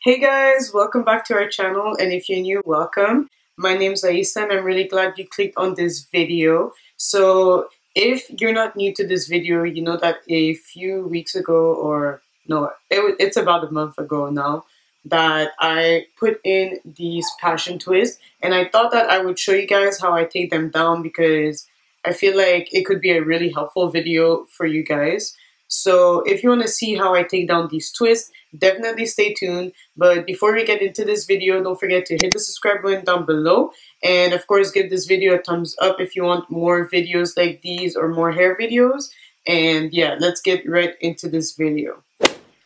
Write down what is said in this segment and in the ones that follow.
Hey guys, welcome back to our channel, and if you're new, welcome. My name's Aisa and I'm really glad you clicked on this video. So if you're not new to this video, you know that a few weeks ago, or no, it's about a month ago now, that I put in these passion twists, and I thought that I would show you guys how I take them down because I feel like it could be a really helpful video for you guys. So if you want to see how I take down these twists, definitely stay tuned. But before we get into this video, don't forget to hit the subscribe button down below. And of course, give this video a thumbs up if you want more videos like these or more hair videos. And yeah, let's get right into this video.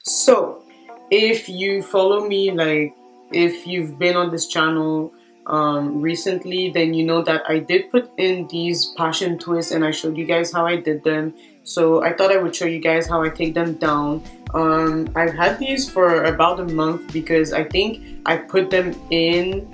So if you follow me, like if you've been on this channel recently, then you know that I did put in these passion twists and I showed you guys how I did them. So I thought I would show you guys how I take them down. I've had these for about a month because I think I put them in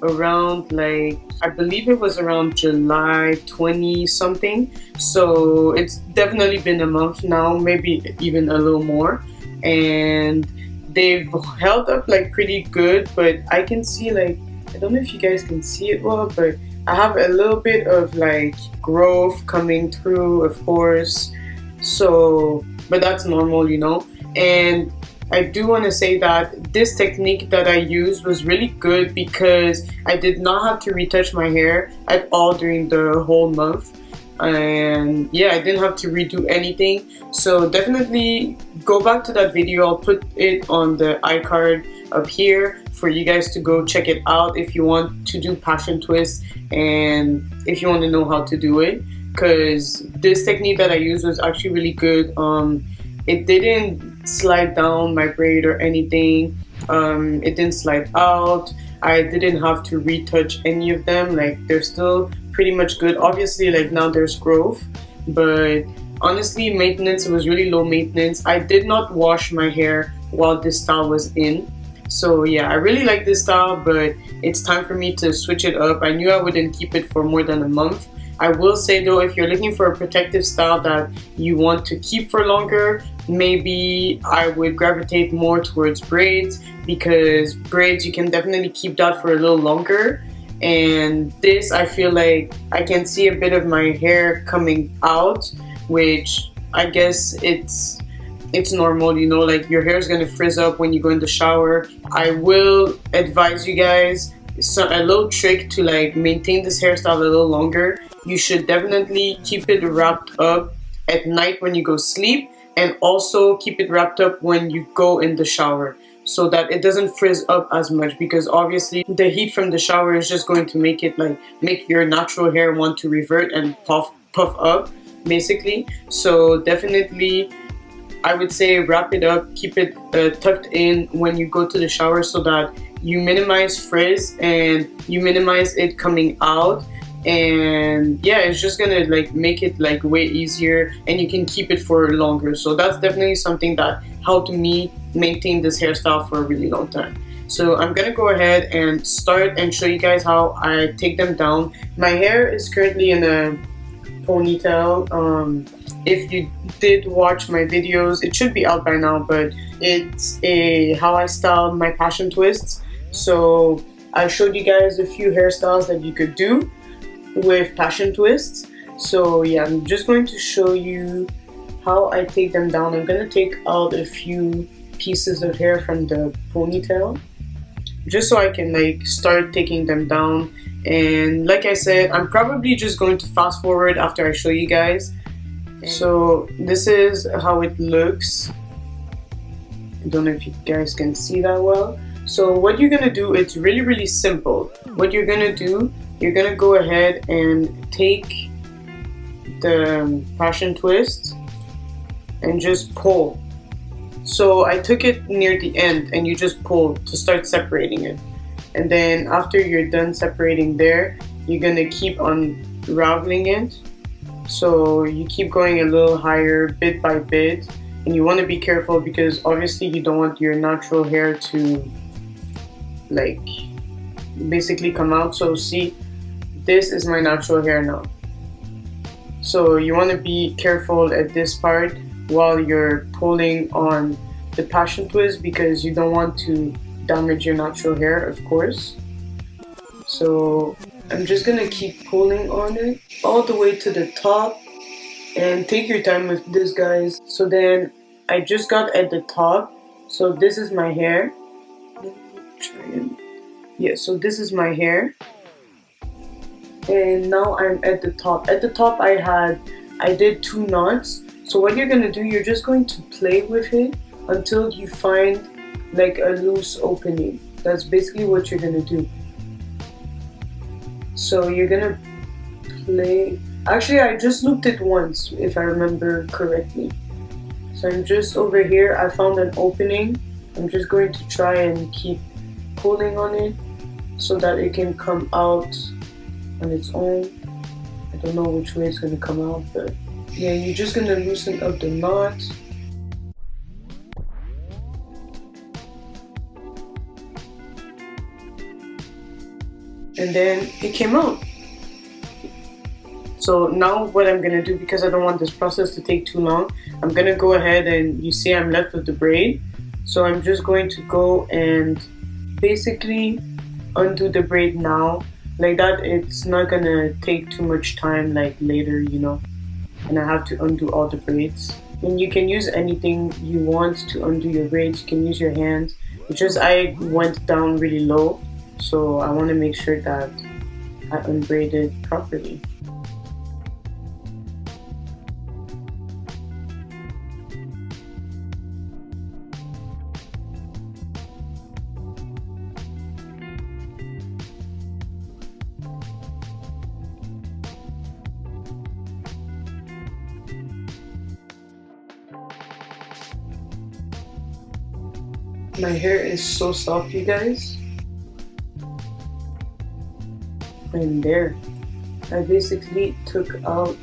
around, like, I believe it was around July 20 something. So it's definitely been a month now, maybe even a little more. And they've held up like pretty good, but I can see, like, I don't know if you guys can see it well, but I have a little bit of like growth coming through, of course. So, but that's normal, you know. And I do want to say that this technique that I used was really good because I did not have to retouch my hair at all during the whole month. And yeah, I didn't have to redo anything. So definitely go back to that video. I'll put it on the iCard up here for you guys to go check it out if you want to do passion twists and if you want to know how to do it, because this technique that I used was actually really good. It didn't slide down my braid or anything. It didn't slide out. I didn't have to retouch any of them. Like, they're still pretty much good. Obviously, like, now there's growth, but honestly, maintenance, it was really low maintenance. I did not wash my hair while this style was in. So yeah, I really like this style, but it's time for me to switch it up. I knew I wouldn't keep it for more than a month. I will say though, if you're looking for a protective style that you want to keep for longer, maybe I would gravitate more towards braids, because braids, you can definitely keep that for a little longer. And this, I feel like I can see a bit of my hair coming out, which I guess it's normal, you know, like your hair is gonna frizz up when you go in the shower. I will advise you guys a little trick to like maintain this hairstyle a little longer. You should definitely keep it wrapped up at night when you go sleep, and also keep it wrapped up when you go in the shower, so that it doesn't frizz up as much, because obviously the heat from the shower is just going to make it like make your natural hair want to revert and puff up basically. So definitely I would say wrap it up, keep it tucked in when you go to the shower, so that you minimize frizz and you minimize it coming out. And yeah, it's just gonna like make it like way easier, and you can keep it for longer. So that's definitely something that helped me maintain this hairstyle for a really long time. So I'm gonna go ahead and start and show you guys how I take them down. My hair is currently in a ponytail. If you did watch my videos, it should be out by now, but it's how I styled my passion twists. So I showed you guys a few hairstyles that you could do with passion twists. So yeah, I'm just going to show you how I take them down. I'm gonna take out a few pieces of hair from the ponytail just so I can like start taking them down. And like I said, I'm probably just going to fast forward after I show you guys. So this is how it looks. I don't know if you guys can see that well. So what you're gonna do, it's really simple. What you're gonna do, you're gonna go ahead and take the passion twist and just pull. So I took it near the end, and you just pull to start separating it. And then after you're done separating there, you're gonna keep unraveling it. So you keep going a little higher bit by bit, and you want to be careful because obviously you don't want your natural hair to like basically come out. So see, this is my natural hair now. So you want to be careful at this part while you're pulling on the passion twist because you don't want to damage your natural hair, of course. So I'm just gonna keep pulling on it all the way to the top, and take your time with this, guys. So then I just got at the top, so this is my hair. Let me try and so this is my hair, and now I'm at the top. At the top I did 2 knots. So what you're gonna do, you're just going to play with it until you find like a loose opening. That's basically what you're gonna do. So you're gonna play. Actually, I just looped it once, if I remember correctly. So I'm just over here, I found an opening. I'm just going to try and keep pulling on it so that it can come out on its own. I don't know which way it's gonna come out, but yeah, you're just gonna loosen up the knot. And then it came out. So now what I'm gonna do, because I don't want this process to take too long, I'm gonna go ahead and you see I'm left with the braid. So I'm just going to go and basically undo the braid now. Like that, it's not gonna take too much time like later, you know, and I have to undo all the braids. And you can use anything you want to undo your braids. You can use your hands. It's just I went down really low, so I want to make sure that I unbraided properly. My hair is so soft, you guys. And there, I basically took out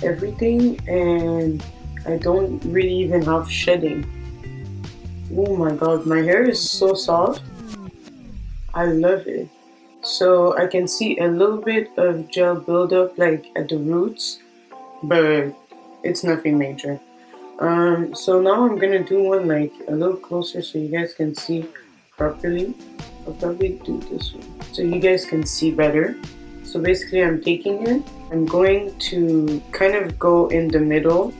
everything and I don't really even have shedding. Oh my god, my hair is so soft. I love it. So I can see a little bit of gel buildup like at the roots, but it's nothing major. So now I'm gonna do one like a little closer so you guys can see properly. I'll probably do this one so you guys can see better. So basically I'm taking it, I'm going to kind of go in the middle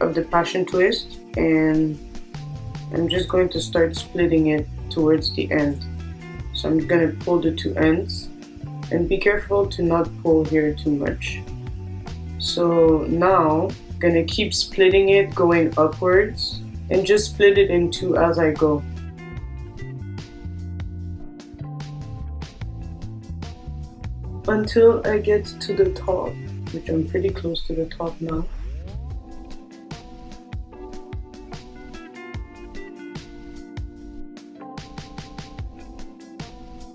of the passion twist and I'm just going to start splitting it towards the end. So I'm gonna pull the 2 ends and be careful to not pull here too much. So now I'm gonna keep splitting it going upwards and just split it in 2 as I go. Until I get to the top, which I'm pretty close to the top now.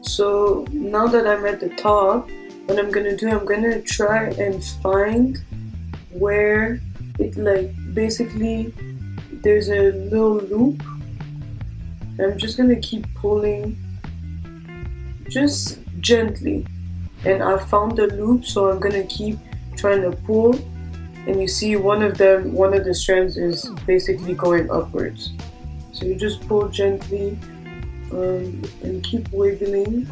So now that I'm at the top, what I'm gonna do, I'm gonna try and find where it like basically there's a little loop. I'm just gonna keep pulling just gently, and I found the loop, so I'm gonna keep trying to pull, and you see one of the strands is basically going upwards. So you just pull gently and keep wiggling.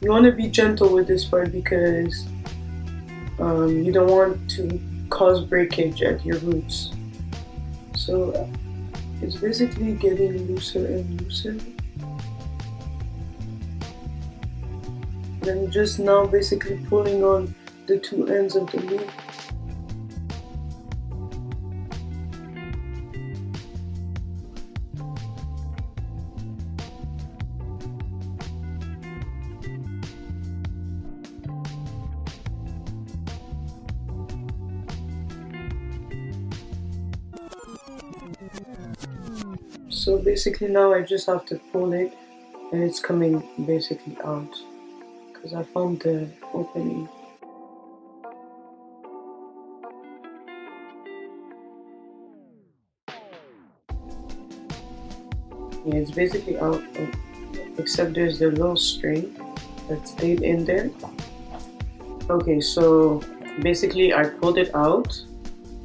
You want to be gentle with this part because you don't want to cause breakage at your roots. So it's basically getting looser and looser. And I'm just now basically pulling on the 2 ends of the loop. So basically now I just have to pull it and it's coming basically out because I found the opening. Yeah, it's basically out, except there's the little string that stayed in there. Okay, so basically I pulled it out,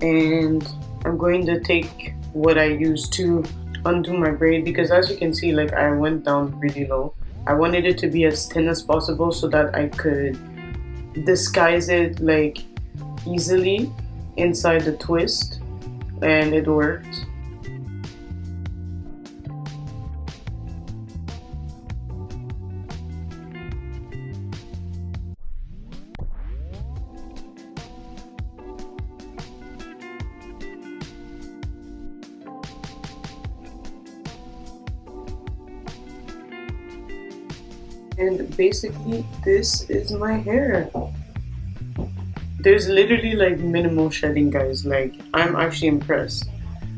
and I'm going to take what I used to undo my braid, because as you can see, like, I went down really low. I wanted it to be as thin as possible so that I could disguise it like easily inside the twist, and it worked. And basically this is my hair. There's literally like minimal shedding, guys. Like, I'm actually impressed.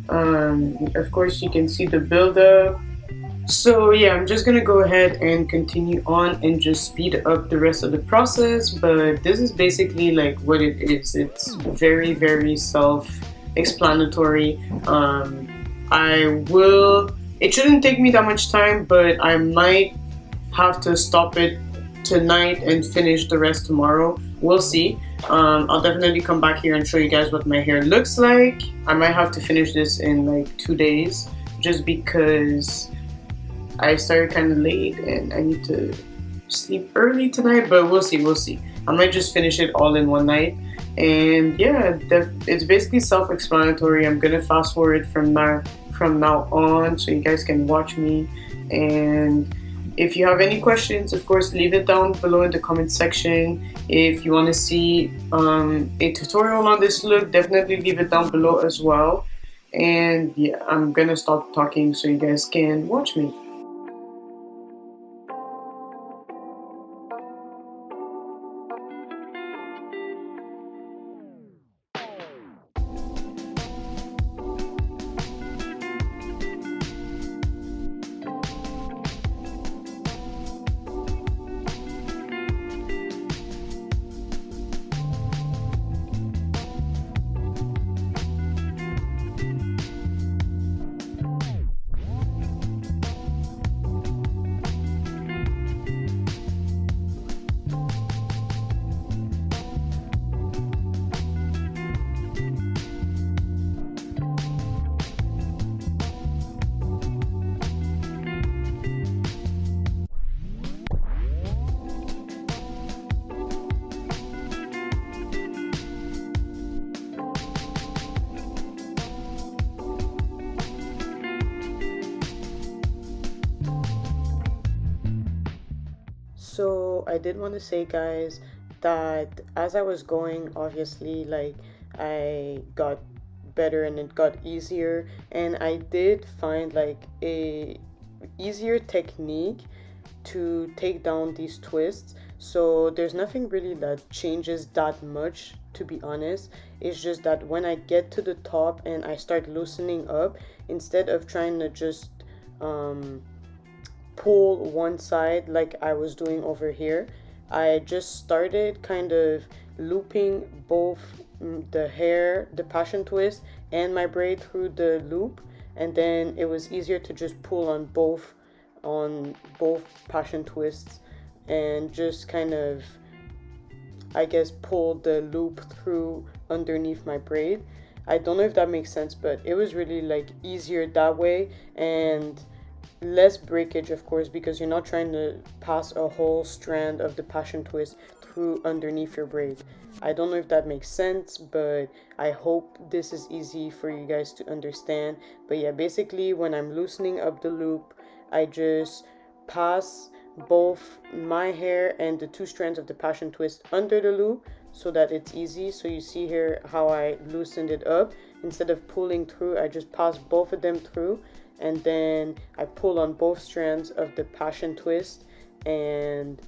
Of course you can see the buildup. So yeah, I'm just gonna go ahead and continue on and just speed up the rest of the process, but this is basically like what it is. It's very, very self-explanatory. It shouldn't take me that much time, but I might have to stop it tonight and finish the rest tomorrow. We'll see. I'll definitely come back here and show you guys what my hair looks like. I might have to finish this in like 2 days, just because I started kind of late and I need to sleep early tonight, but we'll see, we'll see. I might just finish it all in one night. And yeah, it's basically self-explanatory. I'm gonna fast forward from now on so you guys can watch me. And if you have any questions, of course, leave it down below in the comment section. If you want to see a tutorial on this look, definitely leave it down below as well. And yeah, I'm gonna stop talking so you guys can watch me. So I did want to say, guys, that as I was going, obviously, like, I got better and it got easier, and I did find like a easier technique to take down these twists. So there's nothing really that changes that much, to be honest. It's just that when I get to the top and I start loosening up, instead of trying to just pull one side like I was doing over here, I just started kind of looping both the hair, the passion twist, and my braid through the loop, and then it was easier to just pull on both passion twists and just kind of, I guess, pull the loop through underneath my braid. I don't know if that makes sense, but it was really like easier that way, and less breakage, of course, because you're not trying to pass a whole strand of the passion twist through underneath your braid. I don't know if that makes sense, but I hope this is easy for you guys to understand. But yeah, basically when I'm loosening up the loop, I just pass both my hair and the 2 strands of the passion twist under the loop so that it's easy. So you see here how I loosened it up. Instead of pulling through, I just pass both of them through, and then I pull on both strands of the passion twist, and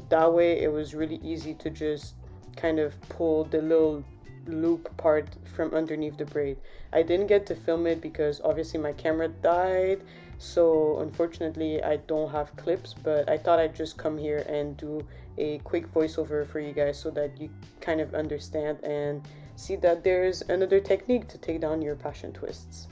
that way it was really easy to just kind of pull the little loop part from underneath the braid. I didn't get to film it because obviously my camera died, so unfortunately I don't have clips, but I thought I'd just come here and do a quick voiceover for you guys so that you kind of understand and see that there's another technique to take down your passion twists.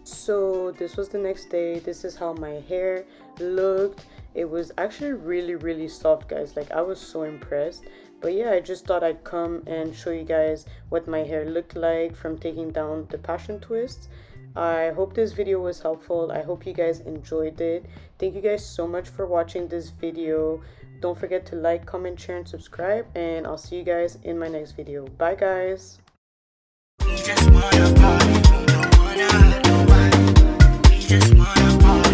So this was the next day. This is how my hair looked. It was actually really soft, guys. Like, I was so impressed. But yeah, I just thought I'd come and show you guys what my hair looked like from taking down the passion twists. I hope this video was helpful. I hope you guys enjoyed it. Thank you guys so much for watching this video. Don't forget to like, comment, share, and subscribe, and I'll see you guys in my next video. Bye, guys. We just wanna party, we don't wanna hurt nobody. We just wanna party.